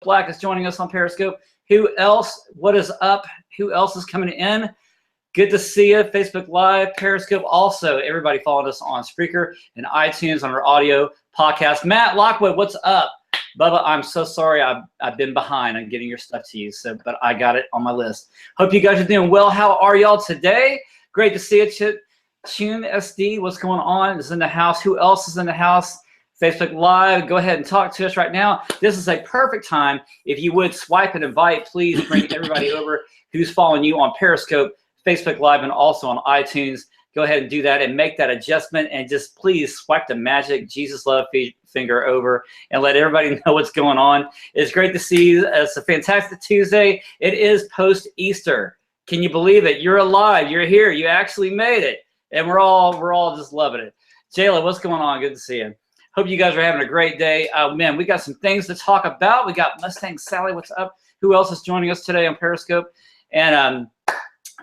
Black is joining us on Periscope. Who else? What is up? Who else is coming in? Good to see you. Facebook Live, Periscope. Also, everybody following us on Spreaker and iTunes on our audio podcast. Matt Lockwood, what's up? Bubba, I'm so sorry. I've been behind on getting your stuff to you, but I got it on my list. Hope you guys are doing well. How are y'all today? Great to see you. Tune SD, what's going on? Is in the house. Who else is in the house? Facebook Live, go ahead and talk to us right now. This is a perfect time. If you would swipe and invite, please bring everybody over who's following you on Periscope, Facebook Live, and also on iTunes. Go ahead and do that and make that adjustment, and just please swipe the magic Jesus Love finger over and let everybody know what's going on. It's great to see you. It's a fantastic Tuesday. It is post-Easter. Can you believe it? You're alive. You're here. You actually made it. And we're all just loving it. Jayla, what's going on? Good to see you. Hope you guys are having a great day. Man, we got some things to talk about. We got Mustang Sally. What's up? Who else is joining us today on Periscope? And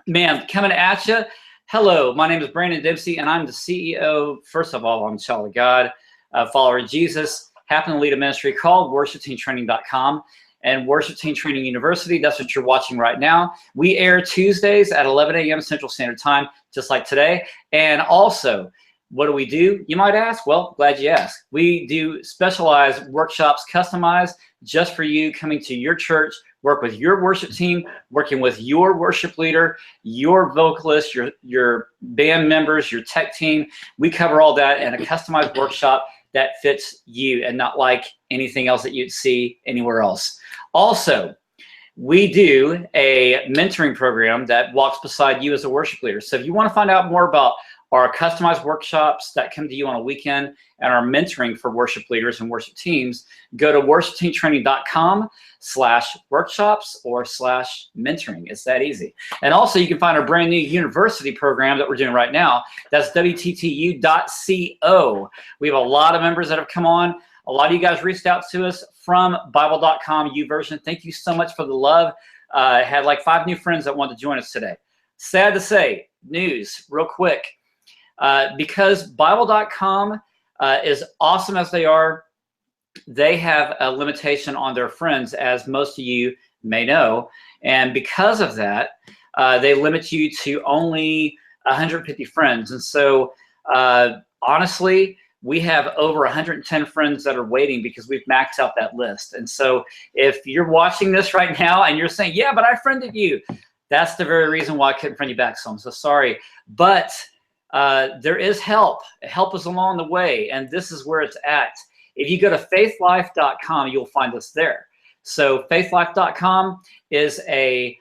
man, coming at you. Hello, my name is Brandon Dempsey, and I'm the CEO. First of all, I'm a child of God, a follower of Jesus. Happen to lead a ministry called worshipteamtraining.com and Worship Team Training University. That's what you're watching right now. We air Tuesdays at 11 a.m. Central Standard Time, just like today. And also, what do? You might ask. Well, glad you asked. We do specialized workshops, customized just for you, coming to your church, work with your worship team, working with your worship leader, your vocalist, your band members, your tech team. We cover all that in a customized workshop that fits you and not like anything else that you'd see anywhere else. Also, we do a mentoring program that walks beside you as a worship leader. So if you want to find out more about our customized workshops that come to you on a weekend and our mentoring for worship leaders and worship teams, go to worshipteamtraining.com/workshops or /mentoring. It's that easy. And also you can find our brand new university program that we're doing right now. That's WTTU.co. We have a lot of members that have come on. A lot of you guys reached out to us from Bible.com YouVersion. Thank you so much for the love. Had like 5 new friends that wanted to join us today. Sad to say, news real quick. Because Bible.com is awesome as they are, they have a limitation on their friends, as most of you may know. And because of that, they limit you to only 150 friends. And so honestly, we have over 110 friends that are waiting because we've maxed out that list. And so if you're watching this right now and you're saying, yeah, but I friended you, that's the very reason why I couldn't friend you back. So I'm so sorry. But there is help. Help is along the way, and this is where it's at. If you go to faithlife.com, you'll find us there. So faithlife.com is a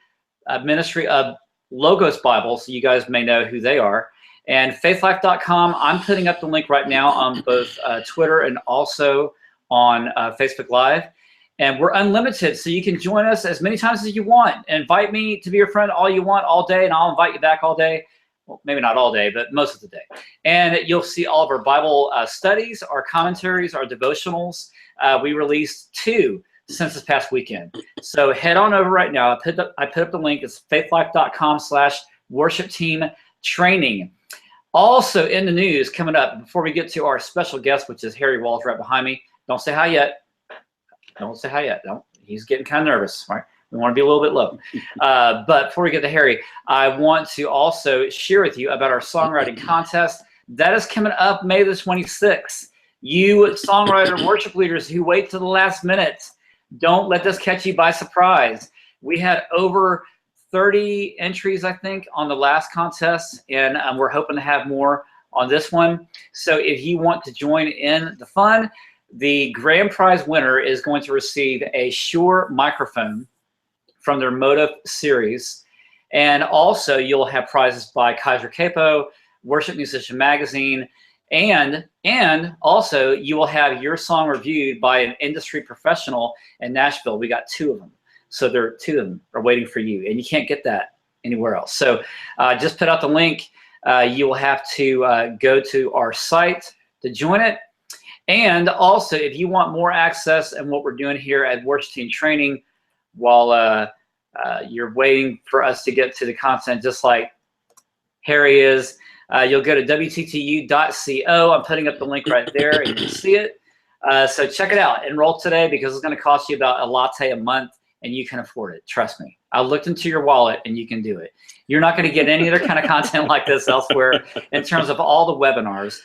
ministry of Logos Bible, so you guys may know who they are. And faithlife.com, I'm putting up the link right now on both Twitter and also on Facebook Live. And we're unlimited, so you can join us as many times as you want. Invite me to be your friend all you want all day, and I'll invite you back all day. Well, maybe not all day, but most of the day. And you'll see all of our Bible studies, our commentaries, our devotionals. We released 2 since this past weekend. So head on over right now. I put up the link. It's faithlife.com/worshipteamtraining. Also in the news coming up, before we get to our special guest, which is Harry Walls right behind me. Don't say hi yet. Don't say hi yet. Don't. He's getting kind of nervous, right? We want to be a little bit low. But before we get to Harry, I want to also share with you about our songwriting contest. That is coming up May the 26th. You songwriter worship leaders who wait to the last minute, don't let this catch you by surprise. We had over 30 entries, I think, on the last contest, and we're hoping to have more on this one. So if you want to join in the fun, the grand prize winner is going to receive a Shure microphone from their Motive series. And also you'll have prizes by Kaiser Capo, Worship Musician Magazine, and also you will have your song reviewed by an industry professional in Nashville. We got 2 of them. So there are 2 of them are waiting for you, and you can't get that anywhere else. So just put out the link. You will have to go to our site to join it. And also, if you want more access and what we're doing here at Worship Team Training, while you're waiting for us to get to the content, just like Harry is, you'll go to WTTU.co. I'm putting up the link right there, and you can see it. So check it out. Enroll today because it's going to cost you about a latte a month, and you can afford it. Trust me. I looked into your wallet, and you can do it. You're not going to get any other kind of content like this elsewhere in terms of all the webinars,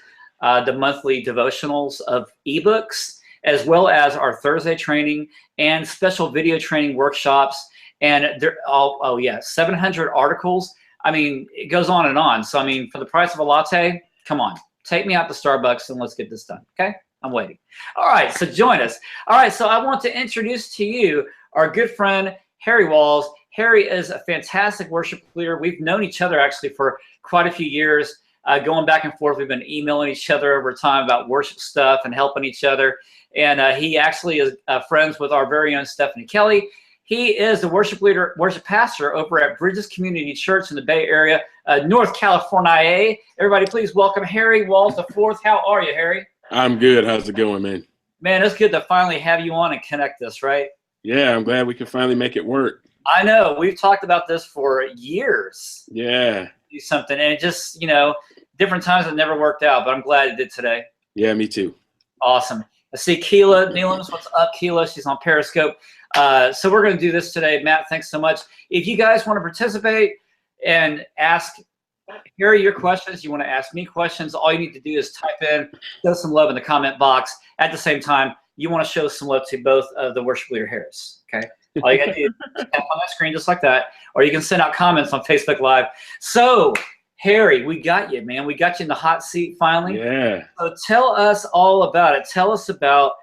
the monthly devotionals of ebooks, as well as our Thursday training and special video training workshops. And they're all, 700 articles. I mean, it goes on and on. So, I mean, for the price of a latte, come on, take me out to Starbucks and let's get this done. Okay. I'm waiting. All right. So join us. All right. So I want to introduce to you our good friend, Harry Walls. Harry is a fantastic worship leader. We've known each other actually for quite a few years, going back and forth. We've been emailing each other over time about worship stuff and helping each other. And he actually is friends with our very own Stephanie Kelly. He is the worship leader, worship pastor over at Bridges Community Church in the Bay Area, North California. Everybody, please welcome Harry Walls IV. How are you, Harry? I'm good. How's it going, man? Man, it's good to finally have you on and connect this, right? Yeah, I'm glad we can finally make it work. I know. We've talked about this for years. Yeah. Do something. And it just, different times it never worked out, but I'm glad it did today. Yeah, me too. Awesome. I see Keela Nealons. What's up, Keela? She's on Periscope. So we're going to do this today. Matt, thanks so much. If you guys want to participate and ask Harry your questions, you want to ask me questions, all you need to do is type in, show some love in the comment box. At the same time, you want to show some love to both of the worship leader Harris. Okay. All you got to do is tap on that screen just like that, or you can send out comments on Facebook Live. So, Harry, we got you, man. We got you in the hot seat finally. Yeah. So tell us all about it. Tell us about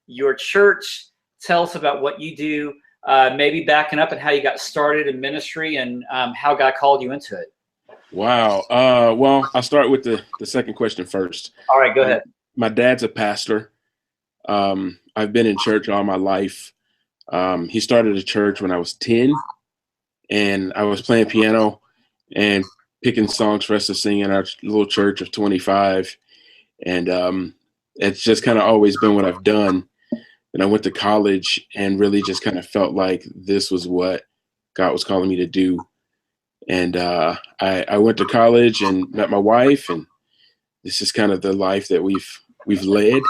your church. Tell us about what you do, maybe backing up and how you got started in ministry and how God called you into it. Wow. Well, I'll start with the second question first. All right, go ahead. My dad's a pastor. I've been in church all my life. He started a church when I was 10, and I was playing piano and picking songs for us to sing in our little church of 25. And it's just kind of always been what I've done. And I went to college and really just kind of felt like this was what God was calling me to do. And I went to college and met my wife, and this is kind of the life that we've led.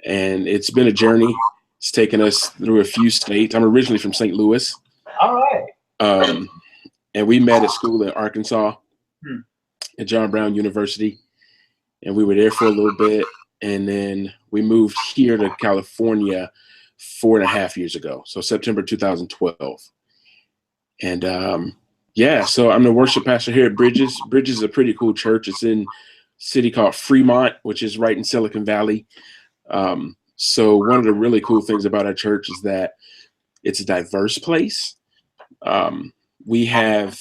And it's been a journey. It's taken us through a few states. I'm originally from St. Louis. All right. And we met at school in Arkansas at John Brown University. And we were there for a little bit. And then we moved here to California 4.5 years ago. So September 2012. And so I'm the worship pastor here at Bridges. Bridges is a pretty cool church. It's in a city called Fremont, which is right in Silicon Valley. So one of the really cool things about our church is that it's a diverse place. We have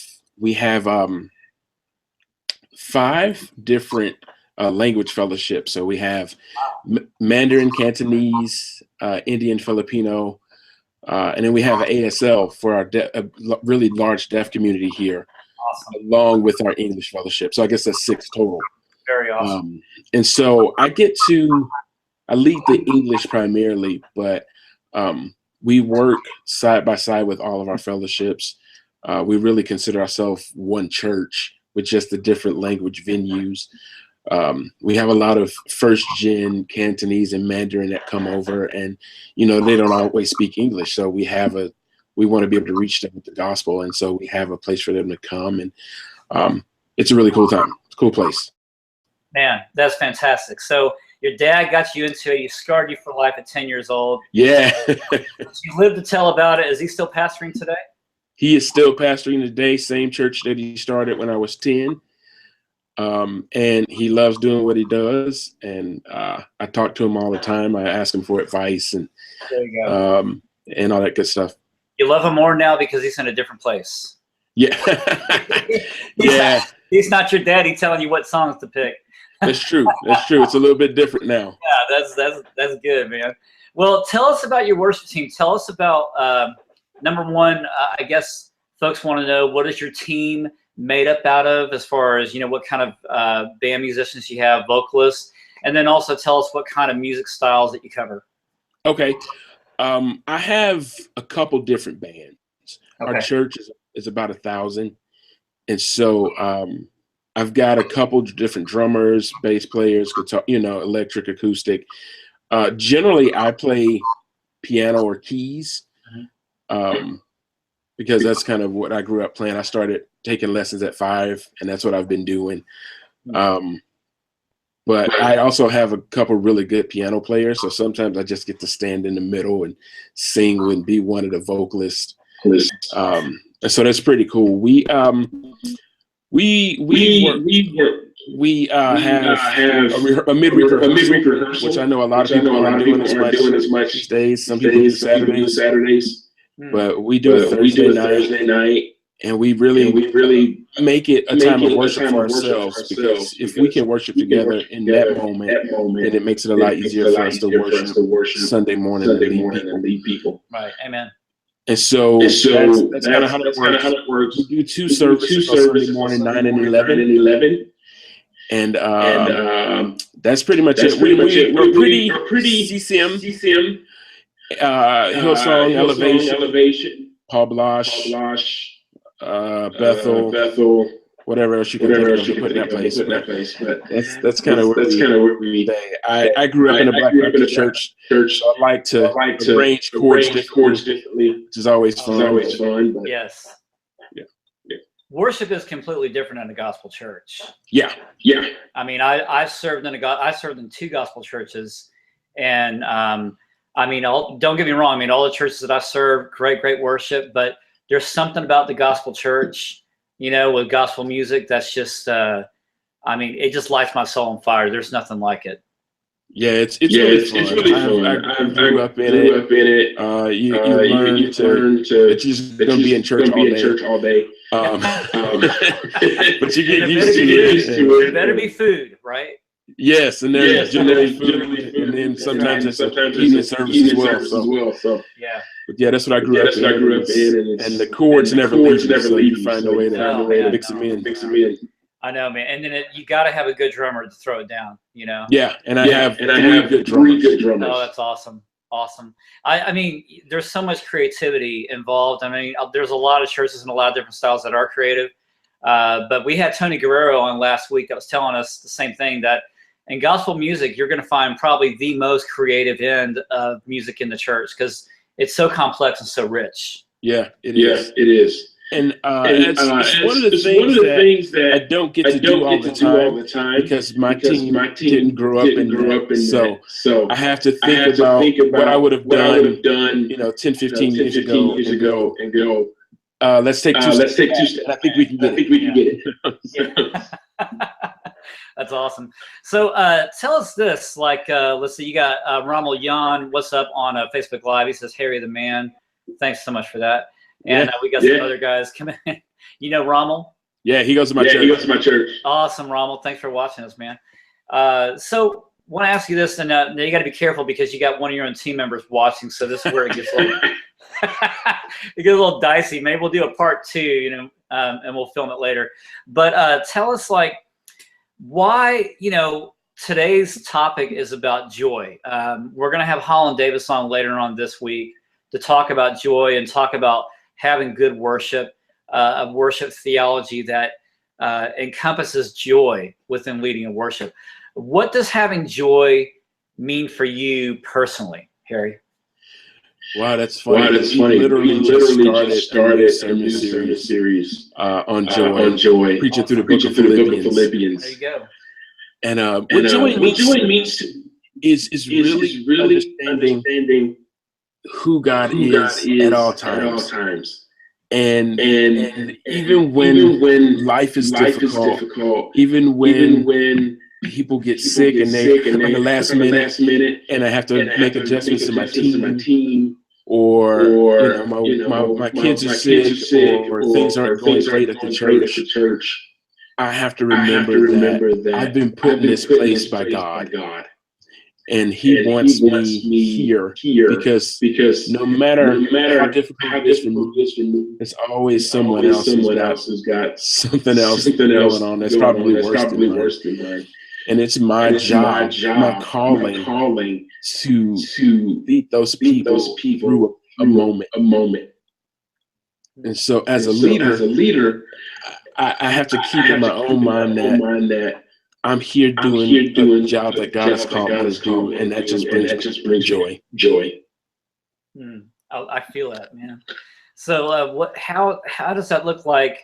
5 different language fellowships. So we have Mandarin, Cantonese, Indian, Filipino, and then we have ASL for our really large deaf community here, awesome, along with our English fellowship. So I guess that's 6 total. Very awesome. And so I lead the English primarily, but we work side by side with all of our fellowships. We really consider ourselves one church with just the different language venues. We have a lot of first-gen Cantonese and Mandarin that come over, and they don't always speak English, so we want to be able to reach them with the gospel, and so we have a place for them to come, and it's a really cool time. It's a cool place. Man, that's fantastic. So your dad got you into it. You scarred you for life at 10 years old. Yeah. You live to tell about it. Is he still pastoring today? He is still pastoring today, same church that he started when I was 10. And he loves doing what he does. And I talk to him all the time. I ask him for advice and there you go. And all that good stuff. You love him more now because he's in a different place. Yeah. He's not your daddy telling you what songs to pick. That's true. That's true. It's a little bit different now. Yeah, that's good, man. Well, tell us about your worship team. Tell us about number one. I guess folks want to know, what is your team made up out of, as far as what kind of band musicians you have, vocalists, and then also tell us what kind of music styles that you cover. Okay, I have a couple different bands. Okay. Our church is about 1,000, and so I've got a couple different drummers, bass players, guitar, electric, acoustic. Generally, I play piano or keys because that's kind of what I grew up playing. I started taking lessons at 5, and that's what I've been doing. But I also have a couple really good piano players, so sometimes I just get to stand in the middle and sing and be one of the vocalists. And so that's pretty cool. We have a midweek rehearsal, which I know a lot of people aren't doing as much these days. Some people do Saturdays, but we do it Thursday night. And we really make it a time of worship for ourselves, because if we can worship together in that moment, then it makes it a lot easier for us to worship Sunday morning and lead people. Right. Amen. And so that's kind of how it works. We do 2 services on Sunday morning, 9 and 11. And that's pretty much it. We're pretty CCM, Hillsong, Elevation, Paul Blanche, Bethel, whatever else you can put in that place. But that's kind of where we stay. I grew up in a Black Baptist church, so I like to arrange chords differently, which is always fun. But yes. Worship is completely different in a gospel church. Yeah. I mean, I served in 2 gospel churches, and don't get me wrong. I mean, all the churches that I served, great worship, but there's something about the gospel church, with gospel music that's just, it just lights my soul on fire. There's nothing like it. Yeah, it's really fun. I grew up in it. You learn that you're just going to be in church all day. But you get used to it. There better be food, right? Yes, and there's generally food, and then sometimes it's evening service as well. So yeah. But yeah, that's what I grew up in, and the chords never leave you, so you find a way to mix them in. I know, man. And then you got to have a good drummer to throw it down, Yeah, and I have 3 good drummers. Oh, that's awesome. I mean, there's so much creativity involved. I mean, there's a lot of churches and a lot of different styles that are creative. But we had Tony Guerrero on last week that was telling us the same thing, that in gospel music, you're going to find probably the most creative end of music in the church, because it's so complex and so rich. Yeah, it is. And it's one of the things that I don't get to do all the time because my team didn't grow up in that. So I have to think about what I would have done, 10, 15 years ago and go, let's take 2 steps. I think we can get it. That's awesome. So tell us this, let's see, you got Rommel Yan, what's up on Facebook Live? He says, Harry the man. Thanks so much for that. And we got some other guys coming in. Rommel? Yeah, he goes to my church. Awesome, Rommel. Thanks for watching us, man. So I want to ask you this, and you got to be careful because you got one of your own team members watching, so this is where it gets a little, it gets a little dicey. Maybe we'll do a part 2, and we'll film it later. But tell us, why, today's topic is about joy. We're going to have Holland Davis on later on this week to talk about joy and talk about having good worship, a worship theology that encompasses joy within leading a worship. What does having joy mean for you personally, Harry? Wow, that's funny. We literally just started a sermon series on joy, preaching through the book of Philippians. There you go. And what joy means is really understanding who God is at all times. And even when life is difficult, even when people get sick and they come in the last minute, and I have to make adjustments to my team, or my kids are sick, or things aren't going great at the church. I have to remember that I've been put in this place by God. And he wants me here because no matter how difficult it is for me, there's always someone else who's got something else going on that's probably worse than mine. And it's my job, my calling to lead those people through a moment. And so as a leader, I have to keep in my own mind that I'm here doing a job that God has called me to do, and that just brings me joy. I feel that, man. So how does that look like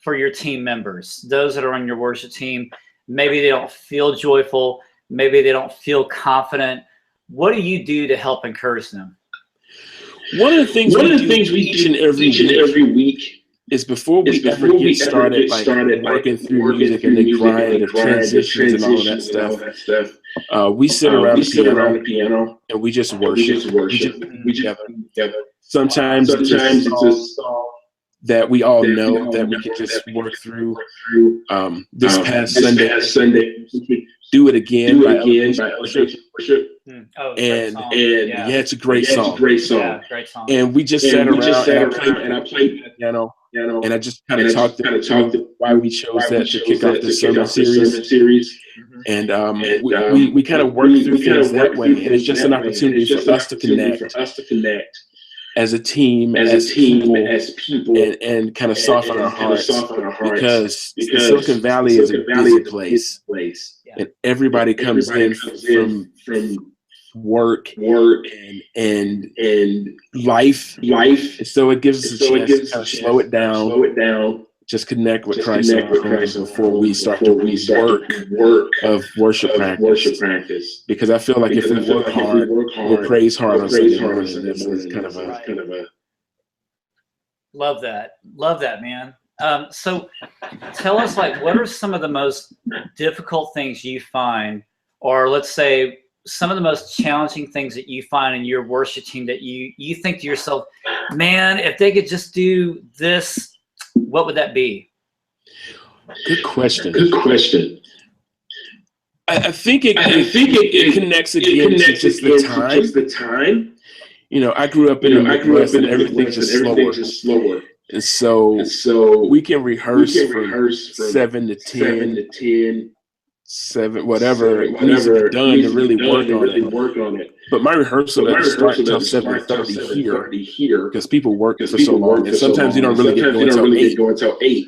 for your team members, those that are on your worship team? Maybe they don't feel joyful, maybe they don't feel confident. What do you do to help encourage them? One of the things we do each and every week is before we ever get started, like working through music and the grind of transitions and all of that stuff, we sit around the piano and we just worship. We just together. Sometimes it's a song that we all know that we can just work through. This past Sunday, Do It Again by Elevation Worship. And it's a great song. Yeah, great song. And we just sat around and I played piano, and I just kind of talked about why we chose that to kick off the sermon series. And we kind of worked through things that way, and it's just an opportunity for us to connect as a team, as people, and kind of soften our hearts, because the Silicon Valley is a busy place, and everybody comes in from work and life, and so it gives us a chance to kind of slow it down, just connect with Christ before we start to work of worship practice. Because I feel like if we work hard, we'll praise hard on Sunday morning. It's kind of a love that, man. So tell us, like, what are some of the most difficult things you find, or let's say some of the most challenging things that you find in your worship team that you think to yourself, man, if they could just do this, what would that be? Good question. I think it connects again to just the time. You know, I grew up in the Midwest, and everything's just slower. And so we can rehearse from 7 to 10, 7, whatever needs to be done to really work on it. But my rehearsal doesn't start until 7:30 here, because people work for so long, and sometimes you don't really get going until 8.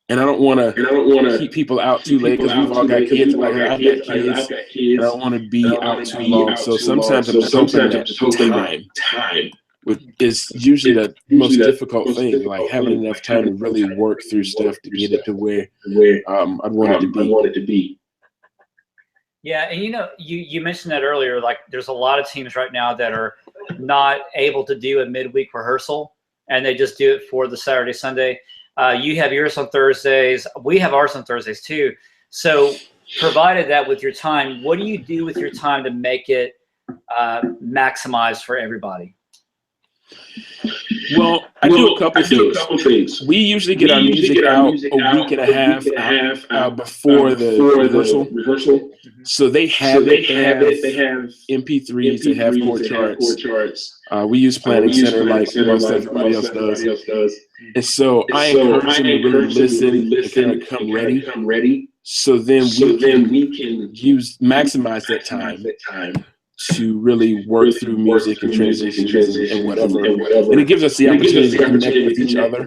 And I don't want to keep people out too late, because we've all got kids. Like I've got kids. And I don't want to be out too long. So sometimes I'm just hoping that time is usually the most difficult thing. Like having enough time to really work through stuff to get it to where I'd want it to be. Yeah, and you mentioned that earlier. Like, there's a lot of teams right now that are not able to do a midweek rehearsal, and they just do it for the Saturday, Sunday. You have yours on Thursdays. We have ours on Thursdays too. So, provided that with your time, what do you do with your time to make it maximized for everybody? Well, I do a couple things. We usually get our music out a week and a half before the rehearsal. So they have it. They have MP3s. They have chord charts. We use Planning Center like most everybody else does. And so I encourage them to really listen and kind of come ready. So then we can maximize that time to really work through music and transitions and whatever. And it gives us the opportunity to connect with each other,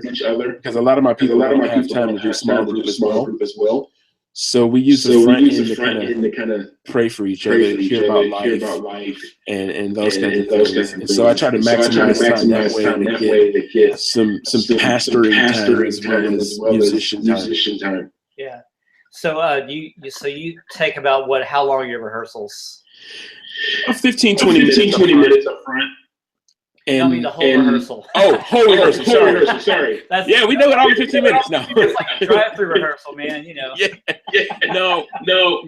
because a lot of my people don't have time to do small group as well. So we use the front end to kind of pray for each other, hear about life and those kinds of things. And so I try to maximize time that way to get some pastoring time as well as musician time. Yeah. So you take about how long are your rehearsals? 15, 20 minutes up front. And, I mean the whole rehearsal. Oh, whole rehearsal. Sorry. Yeah, we know it all in 15 minutes. No. It's like a drive-through rehearsal, man. Yeah. No.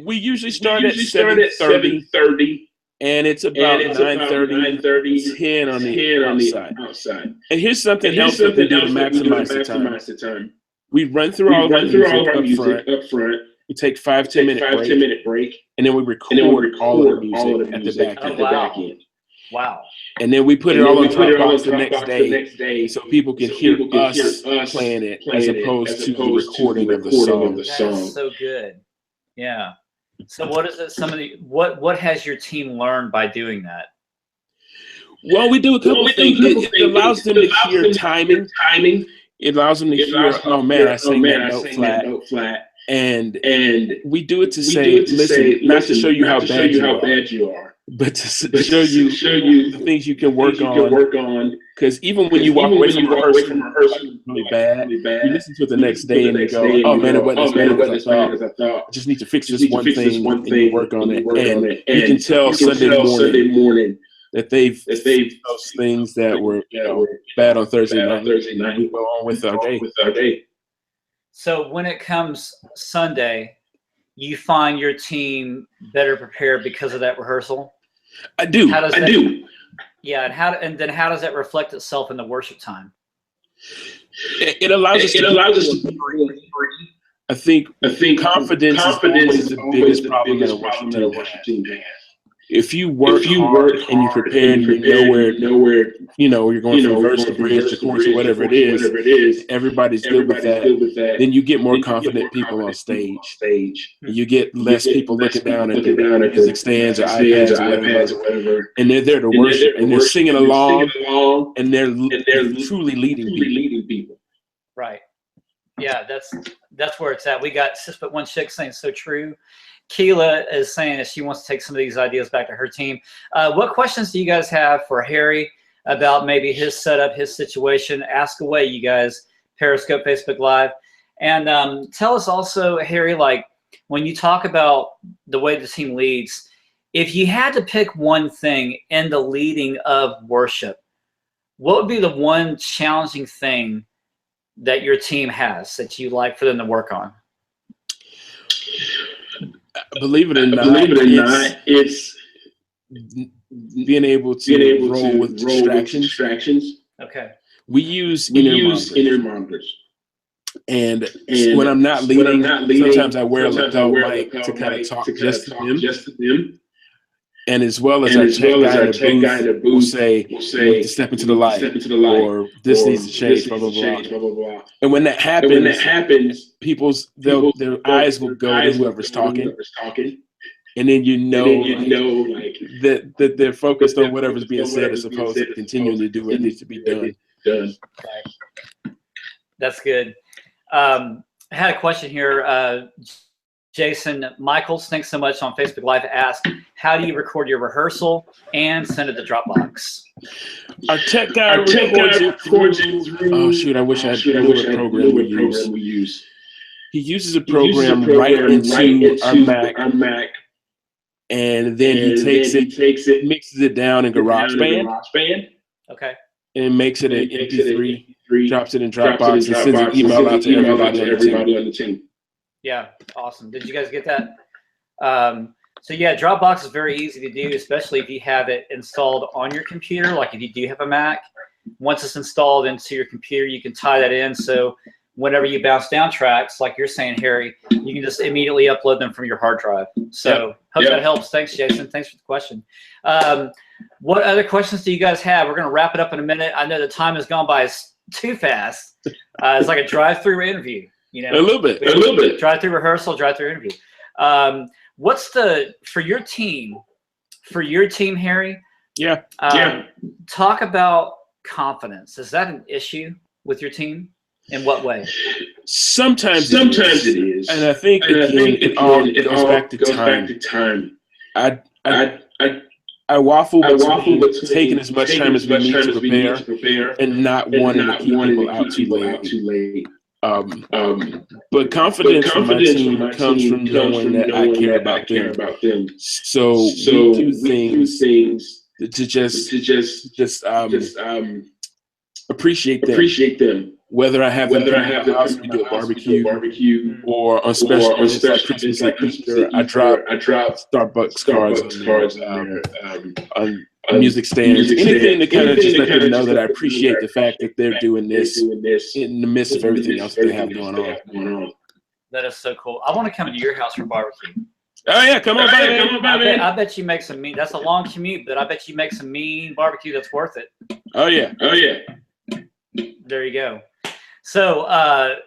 We usually start at 7:30, and it's about 9:30, 10 on the outside. And here's something else that we do to maximize the time. We run through all of our music up front. We take 5-10 minute break, and then we record all of the music at the back end. Wow. And then we put it all on Dropbox the next day, so people can hear us playing it as opposed to the recording of the song. That's so good. Yeah. So what is it? What has your team learned by doing that? Well, we do a couple of things. It allows them to hear timing. It allows them to hear, oh man, I sang that note flat. And we do it to say, listen, not to show you how bad you are, but to show you the things you can work on. Because even when you walk away from rehearsal, really bad, you listen to it the next day and you go, oh man, it wasn't as bad as I thought. I just need to fix this one thing and you work on it. And you can tell Sunday morning that they've those things that were bad on Thursday night. We go on with our day. So when it comes Sunday, you find your team better prepared because of that rehearsal? I do. Yeah, and then how does that reflect itself in the worship time? It allows us to be free. I think confidence is the biggest problem that a worship team has. If you work hard and you prepare and you know where you're going from verse to bridge to chorus or whatever it is, everybody's good with that. Then you get more confident people on stage. You get less people looking down at their music stands or iPads or whatever, and they're there to worship and they're singing along and they're truly leading people. Right. Yeah, that's where it's at. We got 6'1" Chick saying so true. Keela is saying that she wants to take some of these ideas back to her team. What questions do you guys have for Harry about maybe his setup, his situation? Ask away, you guys. Periscope, Facebook Live. And tell us also, Harry, like when you talk about the way the team leads, if you had to pick one thing in the leading of worship, what would be the one challenging thing that your team has that you like for them to work on? Believe it or not, it's being able to roll with distractions. Okay. We use inner monitors. And when I'm not leading, sometimes I wear a lapel mic to kind of talk just to them. And as well as our tech guy in the booth will say, you need to step into the light, or this needs to change, blah, blah, blah. And when that happens, their eyes will go to whoever's talking. And then that they're focused on whatever's being said as opposed to continuing to do what needs to be done. That's good. I had a question here. Jason Michaels, thanks so much on Facebook Live, asked, how do you record your rehearsal and send it to Dropbox? Our tech guy records it through. Oh shoot! I wish I knew what program we use. He uses a program right into our Mac, and then he takes it, mixes it down in GarageBand. Okay. And makes it an MP3, drops it in Dropbox, and sends an email out to everybody on the team. Yeah, awesome. Did you guys get that? So yeah, Dropbox is very easy to do, especially if you have it installed on your computer. Like if you do have a Mac, once it's installed into your computer, you can tie that in. So whenever you bounce down tracks, like you're saying, Harry, you can just immediately upload them from your hard drive. So hope that helps. Thanks, Jason. Thanks for the question. What other questions do you guys have? We're going to wrap it up in a minute. I know the time has gone by too fast. It's like a drive-through interview. A little bit. Drive-through rehearsal, drive-through interview. What's for your team, Harry? Yeah. Talk about confidence. Is that an issue with your team? In what way? Sometimes it is. And I think it all goes back to time. I waffle between taking as much time as we need to prepare and not wanting to keep people out too late. But confidence from my team comes from knowing that I care about them. So we do things to just appreciate them. Whether I have them in the house, we do a barbecue, or on special days like Christmas, like Easter, I drop Starbucks cards on music stands, anything to kind of just let them know that I appreciate the fact that they're doing this in the midst of everything else that they have going on. That is so cool. I want to come to your house for barbecue. Oh yeah, come on by, man. I bet you make some mean. That's a long commute, but I bet you make some mean barbecue that's worth it. Oh yeah. There you go. So,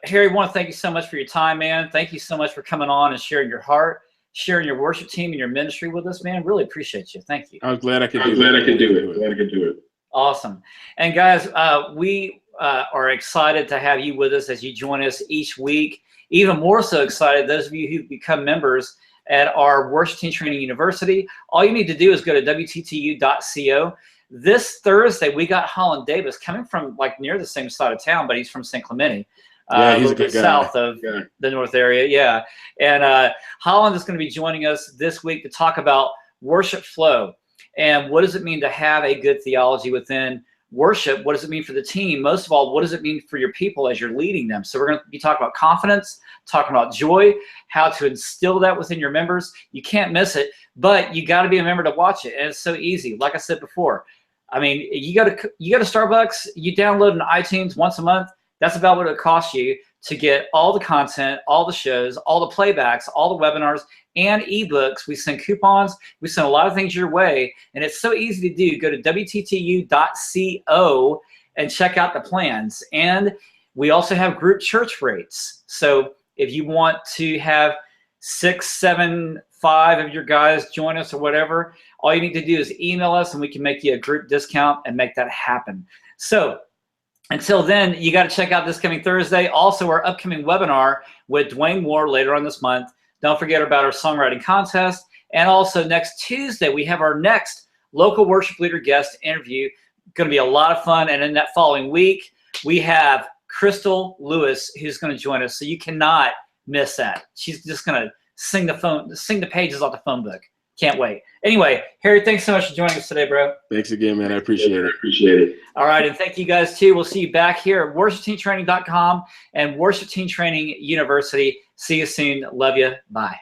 Harry, I want to thank you so much for your time, man. Thank you so much for coming on and sharing your heart, sharing your worship team and your ministry with us, man. Really appreciate you. Thank you. I'm glad I could do it. Awesome. And guys, we are excited to have you with us as you join us each week. even more so excited, those of you who become members at our Worship Team Training University, all you need to do is go to wttu.co. This Thursday, we got Holland Davis coming from like near the same side of town, but he's from St. Clemente. Yeah, he's a a good guy. South of the North area, yeah. And Holland is going to be joining us this week to talk about worship flow and what does it mean to have a good theology within worship. What does it mean for the team? Most of all, what does it mean for your people as you're leading them? So we're going to be talking about confidence, talking about joy, how to instill that within your members. You can't miss it, but you got to be a member to watch it, and it's so easy. Like I said before, I mean, you go to Starbucks, you download an iTunes once a month. That's about what it costs you to get all the content, all the shows, all the playbacks, all the webinars, and ebooks. We send coupons. We send a lot of things your way, and it's so easy to do. Go to wttu.co and check out the plans. And we also have group church rates. So if you want to have 6, 7, 5 of your guys join us or whatever, all you need to do is email us, and we can make you a group discount and make that happen. So until then, you got to check out this coming Thursday. Also, our upcoming webinar with Dwayne Moore later on this month. Don't forget about our songwriting contest. And also next Tuesday, we have our next local worship leader guest interview. Going to be a lot of fun. And in that following week, we have Crystal Lewis, who's going to join us. So you cannot miss that. She's just going to sing the pages off the phone book. Can't wait. Anyway, Harry, thanks so much for joining us today, bro. Thanks again, man. I appreciate it. All right, and thank you guys too. We'll see you back here at worshipteamtraining.com and Worship Team Training University. See you soon. Love you. Bye.